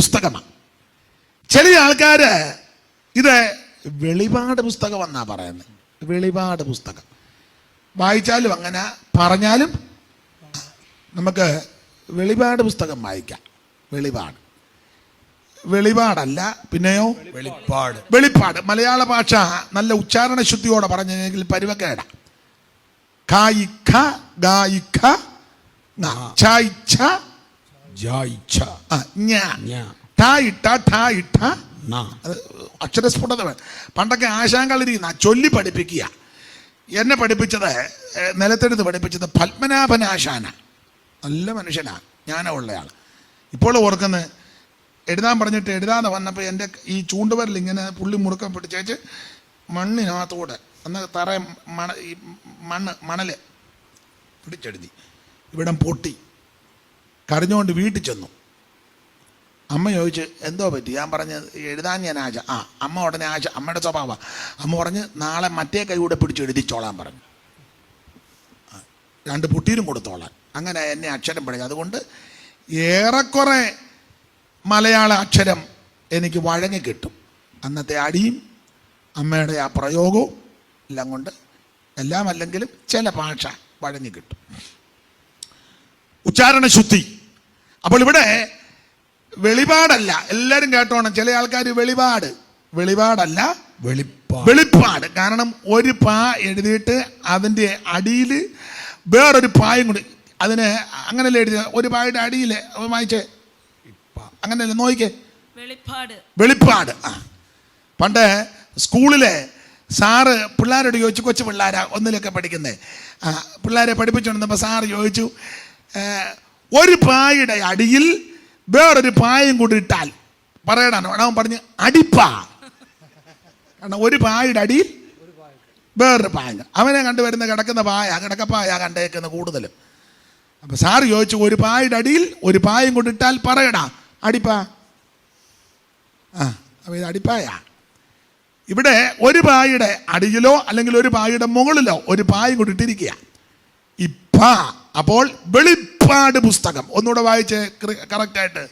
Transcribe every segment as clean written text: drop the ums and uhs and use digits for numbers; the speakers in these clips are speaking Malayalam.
പുസ്തകമാണ്. ചില ആൾക്കാര് ഇത് വെളിപാട് പുസ്തകം എന്നാ പറയുന്നത്. വെളിപാട് പുസ്തകം വായിച്ചാലും അങ്ങനെ, പറഞ്ഞാലും നമുക്ക് വെളിപാട് പുസ്തകം വായിക്കാം. വെളിപാടല്ല, പിന്നെയോ വെളിപ്പാട്. മലയാള ഭാഷ നല്ല ഉച്ചാരണ ശുദ്ധിയോടെ പറഞ്ഞെങ്കിൽ പരുവക്കേട. കായിക്ക ഗായിക്ക അക്ഷരസ്ഫുടത. പണ്ടൊക്കെ ആശാങ്കളിരിക്കുന്ന ചൊല്ലി പഠിപ്പിക്കുക. എന്നെ പഠിപ്പിച്ചത്, നിലത്തെടുത്ത് പഠിപ്പിച്ചത് പത്മനാഭനാശാന. നല്ല മനുഷ്യനാ, ജ്ഞാനമുള്ളയാൾ. ഇപ്പോൾ ഓർക്കുന്നത്, എഴുതാൻ പറഞ്ഞിട്ട് എഴുതാതെ വന്നപ്പോൾ എൻ്റെ ഈ ചൂണ്ടുവരൽ ഇങ്ങനെ പുള്ളി മുറുക്കം പിടിച്ചേച്ച് മണ്ണിനകത്തൂടെ എന്നാൽ ഈ മണൽ പിടിച്ചെഴുതി. ഇവിടം പൊട്ടി. കരഞ്ഞുകൊണ്ട് വീട്ടിൽ ചെന്നു. അമ്മ ചോദിച്ച് എന്തോ പറ്റി? ഞാൻ പറഞ്ഞ് എഴുതാൻ ഞാൻ ആശ. അമ്മ ഉടനെ ആശ, അമ്മയുടെ സ്വഭാവമാണ്. അമ്മ പറഞ്ഞ് നാളെ മറ്റേ കൈ കൂടെ പിടിച്ച് എഴുതിച്ചോളാൻ പറഞ്ഞു. 2 പുട്ടീരും കൊടുത്തോളാൻ. അങ്ങനെ എന്നെ അക്ഷരം പഠിച്ചു. അതുകൊണ്ട് ഏറെക്കുറെ മലയാള അക്ഷരം എനിക്ക് വഴങ്ങി കിട്ടും. അന്നത്തെ അടിയും അമ്മയുടെ ആ പ്രയോഗവും എല്ലാം കൊണ്ട് എല്ലാം അല്ലെങ്കിലും ചില ഭാഷ വഴങ്ങി കിട്ടും. ഉച്ചാരണ ശുദ്ധി. അപ്പോൾ ഇവിടെ വെളിപാടല്ല, എല്ലാവരും കേട്ടോണം. ചില ആൾക്കാർ വെളിപാടല്ല, വെളിപ്പാട്. കാരണം ഒരു പാ എഴുതിയിട്ട് അതിൻ്റെ അടിയിൽ വേറൊരു പായും കൂടി, അതിന് അങ്ങനെയല്ലേ എഴുതിയ, ഒരു പായുടെ അടിയിൽ വായിച്ചേ, അങ്ങനെയല്ലേ നോക്കിക്കേ, വെളിപ്പാട്. പണ്ട് സ്കൂളിലെ സാറ് പിള്ളേരോട് ചോദിച്ചു, കൊച്ചു പിള്ളേരാ ഒന്നിലൊക്കെ പഠിക്കുന്നേ, പിള്ളേരെ പഠിപ്പിച്ചുകൊണ്ടിരുന്നപ്പോൾ സാറ് ചോദിച്ചു, ഒരു പായുടെ അടിയിൽ വേറൊരു പായും കൂടി ഇട്ടാൽ പറയണോ? അവൻ പറഞ്ഞ് അടിപ്പാ. കാരണം ഒരു പായുടെ അടിയിൽ വേറൊരു പായ. അവനെ കണ്ടുവരുന്ന കിടക്കപ്പായ കണ്ടേക്കുന്ന കൂടുതലും. അപ്പം സാറ് ചോദിച്ചു, ഒരു പായുടെ അടിയിൽ ഒരു പായും കൂടി ഇട്ടാൽ പറയടാ അടിപ്പാ. അപ്പം ഇത് അടിപ്പായ. ഇവിടെ ഒരു പായുടെ അടിയിലോ അല്ലെങ്കിൽ ഒരു പായുടെ മുകളിലോ ഒരു പായും കൂടി ഇട്ടിരിക്കുക. അപ്പോൾ വെളിപ്പാട് പുസ്തകം. ഒന്നുകൂടെ വായിച്ച് കറക്റ്റായിട്ട്.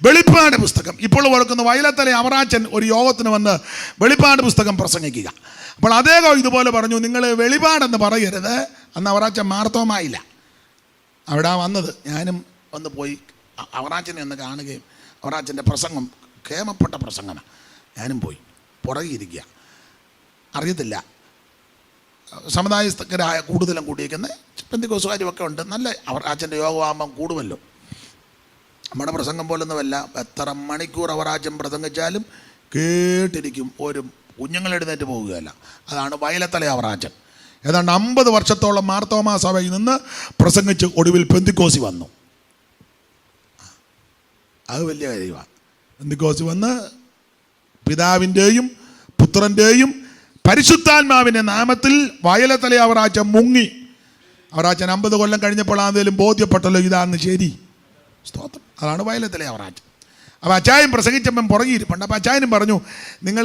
വെളിപ്പാട് പുസ്തകം. ഇപ്പോൾ ഓർക്കുന്ന വയലത്തലെ അവറാച്ചൻ ഒരു യോഗത്തിന് വന്ന് വെളിപ്പാട് പുസ്തകം പ്രസംഗിക്കുക. അപ്പോൾ അദ്ദേഹം ഇതുപോലെ പറഞ്ഞു, നിങ്ങൾ വെളിപാടെന്ന് പറയരുത്. അന്ന് അവറാച്ചൻ മാർത്തോമായില്ല അവിടെ വന്നത്. ഞാനും ഒന്ന് പോയി അവറാച്ചനെ ഒന്ന് കാണുകയും, അവറാച്ചൻ്റെ പ്രസംഗം കേമപ്പെട്ട പ്രസംഗമാണ്. ഞാനും പോയി പുറകിരിക്കുക. അറിയത്തില്ല, സമുദായസ്ഥരായ കൂടുതലും കൂടിയിരിക്കുന്ന പെന്തിക്കോസുകാരും ഒക്കെ ഉണ്ട്. നല്ല അവറാച്ചൻ്റെ യോഗമാകുമ്പം കൂടുമല്ലോ. നമ്മുടെ പ്രസംഗം പോലൊന്നുമല്ല. എത്ര മണിക്കൂർ അവറാച്ചൻ പ്രസംഗിച്ചാലും കേട്ടിരിക്കും. ഒരു കുഞ്ഞുങ്ങളെഴുന്നേറ്റ് പോവുകയല്ല. അതാണ് വയലത്തല അവറാച്ചൻ. ഏതാണ്ട് 50 വർഷത്തോളം മാർത്തോമാ സഭയിൽ നിന്ന് പ്രസംഗിച്ച് ഒടുവിൽ പെന്തിക്കോസി വന്നു. അത് വലിയ കാര്യമാണ്. പെന്തിക്കോസി വന്ന് പിതാവിൻ്റെയും പുത്രൻ്റെയും പരിശുദ്ധാത്മാവിൻ്റെ നാമത്തിൽ വയലത്തല അവറാച്ചൻ മുങ്ങി. അവറാച്ചൻ 50 കൊല്ലം കഴിഞ്ഞപ്പോൾ ആണെങ്കിലും ബോധ്യപ്പെട്ടല്ലോ ഇതാന്ന് ശരി. സ്തോത്രം. അതാണ് വയലത്തല അവറാച്ചൻ. അപ്പോൾ അച്ചായൻ പ്രസംഗിച്ചപ്പം പുറകിയിരിപ്പുണ്ട്. അപ്പോൾ അച്ചായനും പറഞ്ഞു, നിങ്ങൾ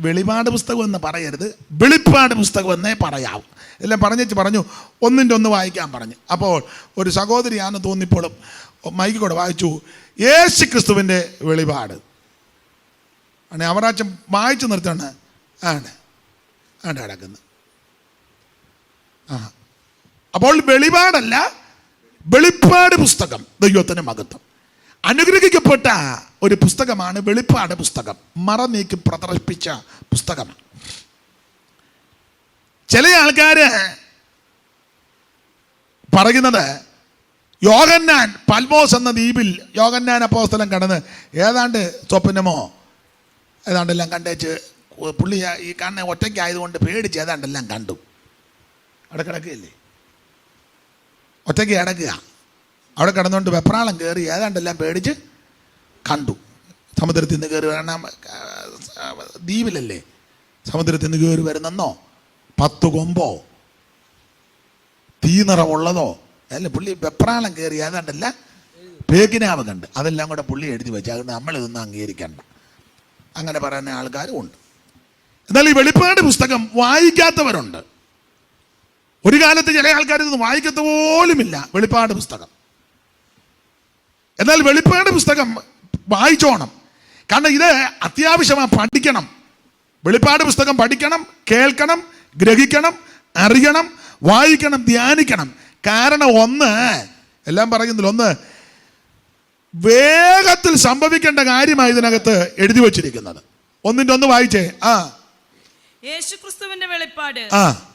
വെളിപാട് പുസ്തകം എന്ന് പറയരുത്, വെളിപ്പാട് പുസ്തകം എന്നേ പറയാവൂ. എല്ലാം പറഞ്ഞു ഒന്നിൻ്റെ ഒന്ന് വായിക്കാൻ പറഞ്ഞു. അപ്പോൾ ഒരു സഹോദരിയാണെന്ന് തോന്നിപ്പോഴും മൈക്ക് കൂടെ വായിച്ചു, യേശു ക്രിസ്തുവിൻ്റെ വെളിപാട്. അവറാച്ചൻ വായിച്ചു നിർത്തണം. ആണ് കിടക്കുന്നത്. അപ്പോൾ വെളിപാടല്ല, വെളിപ്പാട് പുസ്തകം. ദൈവത്തിന് മഹത്വം. അനുഗ്രഹിക്കപ്പെട്ട ഒരു പുസ്തകമാണ് വെളിപ്പാട് പുസ്തകം. മറ നീക്കി പ്രദർശിപ്പിച്ച പുസ്തകമാണ്. ചില ആൾക്കാർ പറയുന്നത്, യോഹന്നാൻ പൽമോസ് എന്ന ദ്വീപിൽ യോഹന്നാൻ അപ്പോസ്തലൻ കടന്ന് ഏതാണ്ട് സ്വപ്നമോ ഏതാണ്ടെല്ലാം കണ്ടേച്ച്, പുള്ളി ഈ കണ്ണ് ഒറ്റയ്ക്കായതുകൊണ്ട് പേടിച്ച് ഏതാണ്ടെല്ലാം കണ്ടു. അവിടെ കിടക്കുകയല്ലേ, ഒറ്റയ്ക്ക് കിടക്കുക. അവിടെ കിടന്നുകൊണ്ട് വെപ്രാളം കയറി ഏതാണ്ടെല്ലാം പേടിച്ച് കണ്ടു. സമുദ്രത്തിൽ നിന്ന് കയറി വരണം, ദ്വീപിലല്ലേ, സമുദ്രത്തിൽ നിന്ന് കയറി വരുന്നെന്നോ 10 കൊമ്പോ തീനിറമുള്ളതോ അല്ല, പുള്ളി വെപ്രാളം കയറി ഏതാണ്ടല്ല പേക്കിനാവ് കണ്ട്. അതെല്ലാം കൂടെ പുള്ളി എഴുതി വെച്ച്. അതുകൊണ്ട് നമ്മളിതൊന്നും അംഗീകരിക്കണ്ട. അങ്ങനെ പറയുന്ന ആൾക്കാരും ഉണ്ട്. എന്നാൽ ഈ വെളിപ്പാട് പുസ്തകം വായിക്കാത്തവരുണ്ട്. ഒരു കാലത്ത് ചില ആൾക്കാർ ഇതൊന്നും വായിക്കത്ത പോലുമില്ല വെളിപ്പാട് പുസ്തകം. എന്നാൽ വെളിപ്പാട് പുസ്തകം വായിച്ചോണം. കാരണം ഇത് അത്യാവശ്യമാണ്, പഠിക്കണം. വെളിപ്പാട് പുസ്തകം പഠിക്കണം, കേൾക്കണം, ഗ്രഹിക്കണം, അറിയണം, വായിക്കണം, ധ്യാനിക്കണം. കാരണം ഒന്ന്, എല്ലാം പറയുന്നില്ല, ഒന്ന് വേഗത്തിൽ സംഭവിക്കേണ്ട കാര്യമാണ് ഇതിനകത്ത് എഴുതി വച്ചിരിക്കുന്നത്. ഒന്നിന്റെ ഒന്ന് വായിച്ചേ. യേശുക്രിസ്തുവിന്റെ വെളിപ്പാട്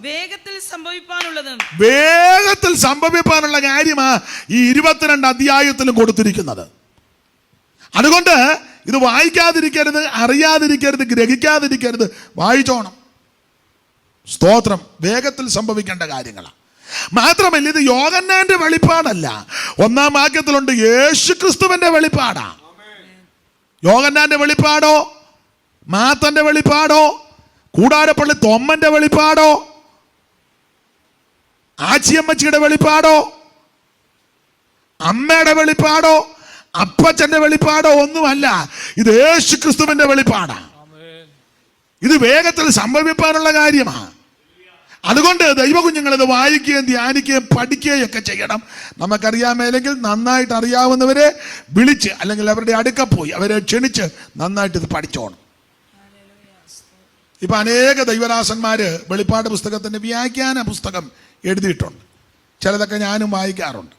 വേഗത്തിൽ സംഭവിക്കാനുള്ളതും വേഗത്തിൽ സംഭവിക്കാനുള്ള കാര്യമാ ഈ 22 അധ്യായത്തിലും കൊടുത്തിരിക്കുന്നത്. അതുകൊണ്ട് ഇത് വായിക്കാതിരിക്കരുത്, അറിയാതിരിക്കരുത്, ഗ്രഹിക്കാതിരിക്കരുത്, വായിച്ചോണം. സ്തോത്രം. വേഗത്തിൽ സംഭവിക്കേണ്ട കാര്യങ്ങളാണ്. മാത്രമല്ല, ഇത് യോഹന്നാന്റെ വെളിപ്പാടല്ല. 1-ാം വാക്യത്തിലുണ്ട് യേശുക്രിസ്തുവിന്റെ വെളിപ്പാടാ. യോഹന്നാന്റെ വെളിപ്പാടോ, മാത്തന്റെ വെളിപ്പാടോ, കൂടാരപ്പള്ളി തൊമ്മന്റെ വെളിപ്പാടോ, ആച്ചിയമ്മച്ചിയുടെ വെളിപ്പാടോ, അമ്മയുടെ വെളിപ്പാടോ, അപ്പച്ചന്റെ വെളിപ്പാടോ ഒന്നുമല്ല. ഇത് യേശുക്രിസ്തുവിന്റെ വെളിപ്പാടാ. ഇത് വേഗത്തിൽ സംഭവിക്കാനുള്ള കാര്യമാണ്. അതുകൊണ്ട് ദൈവകുഞ്ഞുങ്ങൾ ഇത് വായിക്കുകയും ധ്യാനിക്കുകയും പഠിക്കുകയും ഒക്കെ ചെയ്യണം. നമുക്കറിയാമേലെങ്കിൽ നന്നായിട്ട് അറിയാവുന്നവരെ വിളിച്ച് അല്ലെങ്കിൽ അവരുടെ അടുക്ക പോയി അവരെ ക്ഷണിച്ച് നന്നായിട്ട് ഇത് പഠിച്ചോണം. ഇപ്പൊ അനേക ദൈവദാസന്മാര് വെളിപ്പാട് പുസ്തകത്തിന്റെ വ്യാഖ്യാന പുസ്തകം എഴുതിയിട്ടുണ്ട്. ചിലതൊക്കെ ഞാനും വായിക്കാറുണ്ട്.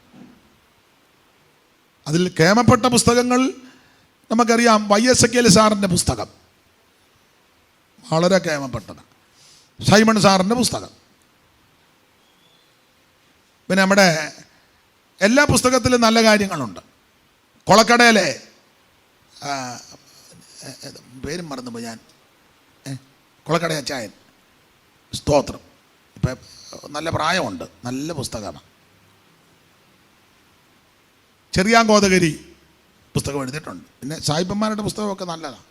അതിൽ കേമപ്പെട്ട പുസ്തകങ്ങൾ നമുക്കറിയാം. YSKL സാറിൻ്റെ പുസ്തകം വളരെ കേമപ്പെട്ടതാണ്. സൈമൺ സാറിൻ്റെ പുസ്തകം. പിന്നെ നമ്മുടെ എല്ലാ പുസ്തകത്തിലും നല്ല കാര്യങ്ങളുണ്ട്. കൊളക്കടയിലെ പേരും മറന്നുപോയി ഞാൻ, കൊളക്കട അച്ചായൻ, സ്തോത്രം. ഇപ്പം നല്ല പ്രായമുണ്ട്, നല്ല പുസ്തകമാണ്. ചെറിയാൻ കോതകരി പുസ്തകം എഴുതിയിട്ടുണ്ട്. പിന്നെ സായിപ്പന്മാരുടെ പുസ്തകമൊക്കെ നല്ലതാണ്.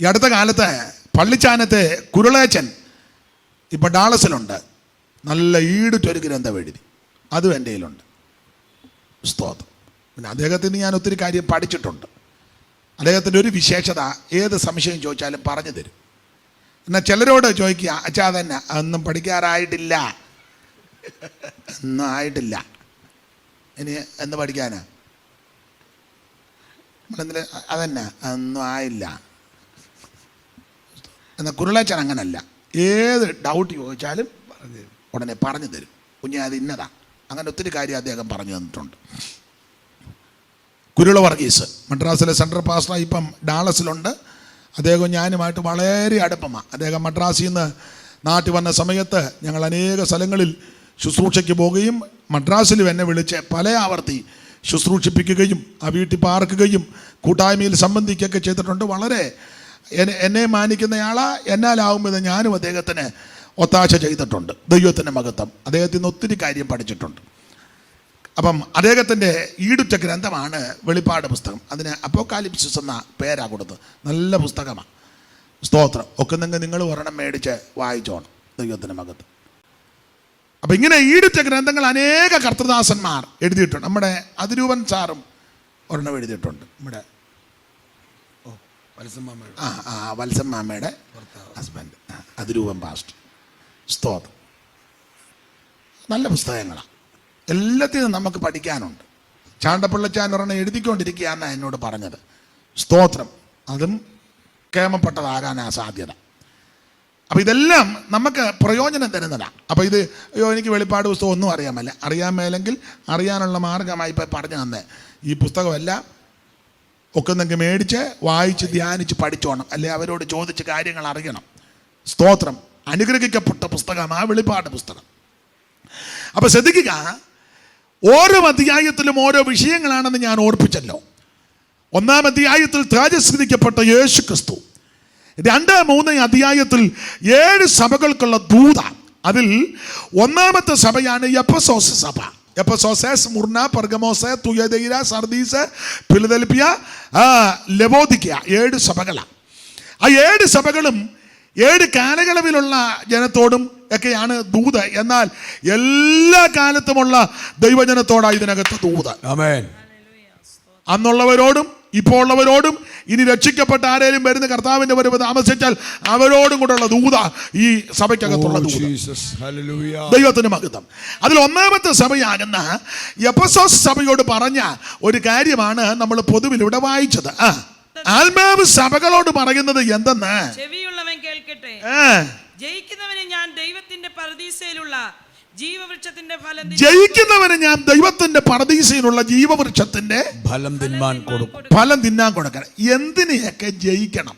ഈ അടുത്ത കാലത്ത് പള്ളിച്ചാനത്തെ കുരുളേച്ചൻ ഇപ്പം ഡാളസിലുണ്ട്. നല്ല ഈടുറ്റൊരു ഗ്രന്ഥം എഴുതി, അതും എൻ്റെ കയ്യിലുണ്ട്. സ്തോത്രം. പിന്നെ അദ്ദേഹത്തിന് ഞാൻ ഒത്തിരി കാര്യം പഠിച്ചിട്ടുണ്ട്. അദ്ദേഹത്തിൻ്റെ ഒരു വിശേഷത, ഏത് സംശയം ചോദിച്ചാലും പറഞ്ഞു തരും. എന്നാൽ ചിലരോട് ചോദിക്കുക, അച്ഛാ അതന്നെ ഒന്നും പഠിക്കാറായിട്ടില്ല, ഒന്നും ആയിട്ടില്ല, ഇനി എന്ന് പഠിക്കാനാ, നമ്മളെന്തിന് അതന്നെ ഒന്നും ആയില്ല. എന്നാൽ കുരുളേച്ചൻ അങ്ങനല്ല. ഏത് ഡൗട്ട് ചോദിച്ചാലും ഉടനെ പറഞ്ഞു തരും. കുഞ്ഞെ അത് ഇന്നതാ. അങ്ങനെ ഒത്തിരി കാര്യം അദ്ദേഹം പറഞ്ഞു തന്നിട്ടുണ്ട്. കുരുള വർഗീസ് മദ്രാസിലെ സെൻട്രൽ പാസ്റ്റർ ഇപ്പം ഡാളസിലുണ്ട്. അദ്ദേഹം ഞാനുമായിട്ട് വളരെ അടുപ്പമാണ്. അദ്ദേഹം മദ്രാസിൽ നിന്ന് നാട്ടിൽ വന്ന സമയത്ത് ഞങ്ങൾ അനേക സ്ഥലങ്ങളിൽ ശുശ്രൂഷയ്ക്ക് പോവുകയും മദ്രാസിലും എന്നെ വിളിച്ച് പല ആവർത്തി ശുശ്രൂഷിപ്പിക്കുകയും ആ വീട്ടിൽ പാർക്കുകയും കൂട്ടായ്മയിൽ സംബന്ധിക്കുകയൊക്കെ ചെയ്തിട്ടുണ്ട്. വളരെ എന്നെ മാനിക്കുന്നയാളാ. എന്നാലാവുമ്പോൾ ഞാനും അദ്ദേഹത്തിന് ഒത്താശ ചെയ്തിട്ടുണ്ട്. ദൈവത്തിൻ്റെ മഹത്വം. അദ്ദേഹത്തിൽ നിന്ന് ഒത്തിരി കാര്യം പഠിച്ചിട്ടുണ്ട്. അപ്പം അദ്ദേഹത്തിൻ്റെ ഈടുറ്റ ഗ്രന്ഥമാണ് വെളിപ്പാട് പുസ്തകം. അതിന് അപ്പോക്കാലിപ്സിസ് എന്ന പേരാ കൊടുത്തത്. നല്ല പുസ്തകമാണ്. സ്തോത്രം. ഒക്കെ നിങ്ങൾ ഒരെണ്ണം മേടിച്ച് വായിച്ചോണം. ദൈവത്തിൻ്റെ മഹത്വം. അപ്പം ഇങ്ങനെ ഈടുറ്റ ഗ്രന്ഥങ്ങൾ അനേക കർത്തൃദാസന്മാർ എഴുതിയിട്ടുണ്ട്. നമ്മുടെ അതിരൂപൻ സാറും ഒരെണ്ണം എഴുതിയിട്ടുണ്ട്. നമ്മുടെ വത്സം മാമയുടെ ഹസ്ബൻഡ് അതിരൂപൻ പാസ്റ്റർ. സ്തോത്രം. നല്ല പുസ്തകങ്ങളാണ്. എല്ലാത്തിനും നമുക്ക് പഠിക്കാനുണ്ട്. ചാണ്ടപ്പിള്ളച്ചാൻ ഒരെണ്ണം എഴുതിക്കൊണ്ടിരിക്കുകയാണ് എന്നോട് പറഞ്ഞത്. സ്തോത്രം. അതും കേമപ്പെട്ടതാകാനാ സാധ്യത. അപ്പം ഇതെല്ലാം നമുക്ക് പ്രയോജനം തരുന്നതാണ്. അപ്പോൾ ഇത് എനിക്ക് വെളിപ്പാട് പുസ്തകം ഒന്നും അറിയാമല്ല. അറിയാൻ മേലെങ്കിൽ അറിയാനുള്ള മാർഗമായി ഇപ്പം പറഞ്ഞു തന്നെ ഈ പുസ്തകമെല്ലാം ഒക്കെ നിങ്ങൾക്ക് മേടിച്ച് വായിച്ച് ധ്യാനിച്ച് പഠിച്ചോണം. അല്ലെ അവരോട് ചോദിച്ച് കാര്യങ്ങൾ അറിയണം. സ്തോത്രം. അനുഗ്രഹിക്കപ്പെട്ട പുസ്തകമാണ് ആ വെളിപ്പാട് പുസ്തകം. അപ്പം ശ്രദ്ധിക്കുക, ഓരോ അധ്യായത്തിലും ഓരോ വിഷയങ്ങളാണെന്ന് ഞാൻ ഓർപ്പിച്ചല്ലോ. 1-ാം അധ്യായത്തിൽ തേജസ്കരിക്കപ്പെട്ട യേശു ക്രിസ്തു. 2, 3 അധ്യായത്തിൽ 7 സഭകൾക്കുള്ള ദൂത. അതിൽ 1-ാമത്തെ സഭയാണ് എഫെസോസ് സഭ. Ephesus, Smyrna, Pergamos, Thyatira, Sardis, Philadelphia, Laodicea. 7 സഭകളാണ്. ആ 7 സഭകളും 7 കാലയളവിലുള്ള ജനത്തോടും ഒക്കെയാണ് ദൂത്. എന്നാൽ എല്ലാ കാലത്തുമുള്ള ദൈവജനത്തോടാണ് ഇതിനകത്ത് ദൂത്. ആമേൻ. അന്നുള്ളവരോടും ഇപ്പോൾ ഉള്ളവരോടും ഇനി രക്ഷിക്കപ്പെട്ട ആരെങ്കിലും വരുന്ന കർത്താവിന്റെ വരവ് താമസിച്ചാൽ അവരോടും കൂടെയുള്ള ദൂത ഈ സഭയ്ക്കകത്തുള്ള ദൂത. ദൈവത്തിന് മഹത്വം. അതിൽ ഒന്നാമത്തെ സഭയാകുന്ന എഫെസോസ് സഭയോട് പറഞ്ഞ ഒരു കാര്യമാണ് നമ്മൾ പൊതുവിൽ ഇവിടെ വായിച്ചത്. ആത്മാവ് സഭകളോട് പറയുന്നത് എന്തെന്ന്? ചെവിയുള്ളവൻ കേൾക്കട്ടെ. ജയിക്കുന്നവന് ഞാൻ ദൈവത്തിന്റെ പരദീസയിലുള്ള ജീവവൃക്ഷത്തിന്റെ ഫലം ജയിക്കുന്നവന് ഞാൻ ദൈവത്തിന്റെ പരദീസയിലുള്ള ജീവവൃക്ഷത്തിന്റെ ഫലം തിന്നാൻ കൊടുക്കണം. എന്തിനെയൊക്കെ ജയിക്കണം?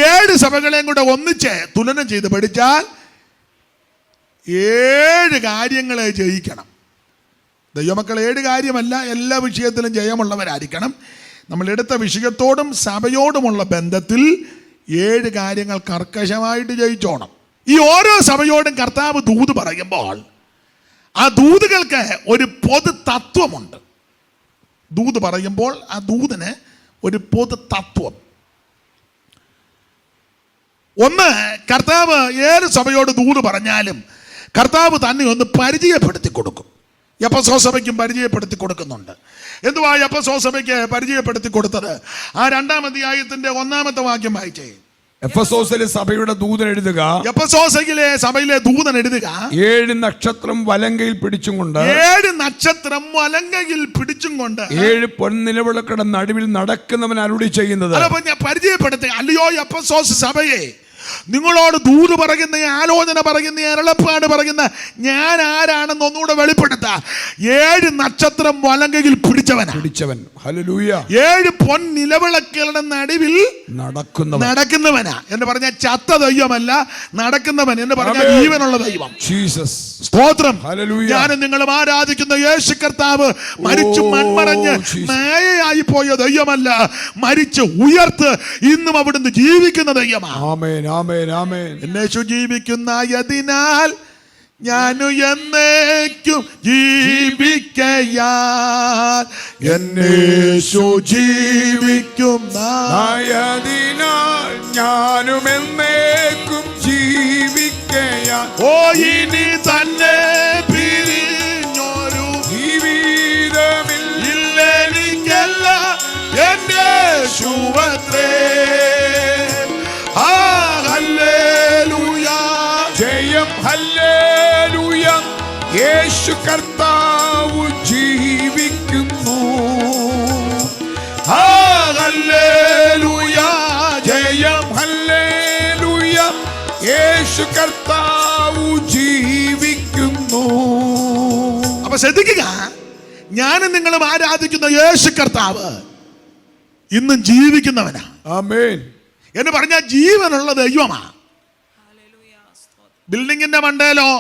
7 സഭകളെയും കൂടെ ഒന്നിച്ച് തുലനം ചെയ്ത് പഠിച്ചാൽ 7 കാര്യങ്ങളെ ജയിക്കണം. ദൈവമക്കൾ 7 കാര്യമല്ല, എല്ലാ വിഷയത്തിലും ജയമുള്ളവരായിരിക്കണം. നമ്മൾ എടുത്ത വിഷയത്തോടും സഭയോടുമുള്ള ബന്ധത്തിൽ 7 കാര്യങ്ങൾ കർക്കശമായിട്ട് ജയിച്ചോണം. ഈ ഓരോ സഭയോടും കർത്താവ് ദൂത് പറയുമ്പോൾ ആ ദൂതുകൾക്ക് ഒരു പൊതു തത്വമുണ്ട്. ദൂത് പറയുമ്പോൾ ആ ദൂതിന് ഒരു പൊതു തത്വം. ഒന്ന്, കർത്താവ് ഏത് സഭയോട് ദൂത് പറഞ്ഞാലും കർത്താവ് തന്നെ ഒന്ന് പരിചയപ്പെടുത്തി കൊടുക്കും. എഫെസോസ് സഭയ്ക്കും പരിചയപ്പെടുത്തി കൊടുക്കുന്നുണ്ട്. എന്തുവാ എഫെസോസ് സഭയ്ക്ക് പരിചയപ്പെടുത്തി കൊടുത്തത്? ആ 2-ാം അധ്യായത്തിന്റെ 1-ാമത്തെ വാക്യം വായിച്ചേ. എഫെസോസിലെ സഭയുടെ ദൂതൻ എഴുതുക. എഫെസോസിലെ സഭയിലെ ദൂതൻ എഴുതുക. 7 നക്ഷത്രം വലങ്കയിൽ പിടിച്ചും കൊണ്ട് 7 നക്ഷത്രം വലങ്കയിൽ പിടിച്ചും കൊണ്ട് 7 പൊൻനിലവിളക്കുകളുടെ നടുവിൽ നടക്കുന്നവൻ അരുളി ചെയ്യുന്നത്. ഞാൻ പരിചയപ്പെടുത്തുക. അല്ലയോ എഫെസോസ് സഭയെ, നിങ്ങളോട് ദൂത് പറയുന്ന, ആലോചന പറയുന്ന, അരുളപ്പാട് പറയുന്ന ഞാൻ ആരാണെന്ന് ഒന്നുകൂടെ വെളിപ്പെടുത്താം. 7 നക്ഷത്രം വലങ്കയിൽ പിടിച്ചവൻ. ഹല്ലേലൂയ. 7 പൊൻ നിലവിളക്കുകളുടെ നടുവിൽ നടക്കുന്നവനാ എന്ന് പറഞ്ഞാൽ ചത്ത ദൈവമല്ല, നടക്കുന്നവൻ എന്ന് പറഞ്ഞാൽ ജീവനുള്ള ദൈവം. ജീസസ്. സ്തോത്രം. ഹല്ലേലൂയ. ഞാനും നിങ്ങളും ആരാധിക്കുന്ന യേശു കർത്താവ് മരിച്ചു മൺമറഞ്ഞ് മായയായി പോയ ദൈവമല്ല, മരിച്ച് ഉയർത്ത് ഇന്നും അവിടുന്ന് ജീവിക്കുന്ന ദൈവമാണ്. ആമേൻ, ആമേൻ, ആമേൻ. യേശു ജീവിക്കുന്നതിനാൽ ഞാനു എന്നേക്കും ജീവിക്കയാൽ എന്നേശു ജീവിക്കുന്നതിനാൽ ഞാനും എന്നേക്കും ജീവിക്കയാൽ ഓ ഇനി തന്നെ പിരിഞ്ഞൊരു ജീവിതമില്ലെനിക്കല്ല എന്റെ ശുഭത്രേ. ജയം. ഹല്ലേലൂയ. യേശു കർത്താവ് ജീവിക്കുന്നു. ഹല്ലേലൂയ. ജയം. ഹല്ലേലൂയ. യേശു കർത്താവ് ജീവിക്കുന്നു. അപ്പൊ ശ്രദ്ധിക്കുക, ഞാനും നിങ്ങളും ആരാധിക്കുന്ന യേശു കർത്താവ് ഇന്നും ജീവിക്കുന്നവനാ. ആമേൻ. എന്ന് പറഞ്ഞാൽ ജീവനുള്ള ദൈവമാ. ബിൽഡിങ്ങിന്റെ മണ്ടയിലോ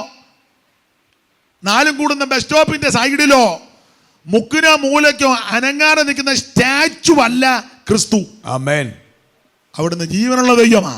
4 കൂടുന്ന ബസ് സ്റ്റോപ്പിന്റെ സൈഡിലോ മുക്കിനോ മൂലയ്ക്കോ അനങ്ങാതെ നിൽക്കുന്ന സ്റ്റാച്ചു അല്ല ക്രിസ്തു. ആമേൻ. അവിടുന്ന് ജീവനുള്ള ദൈവമാ.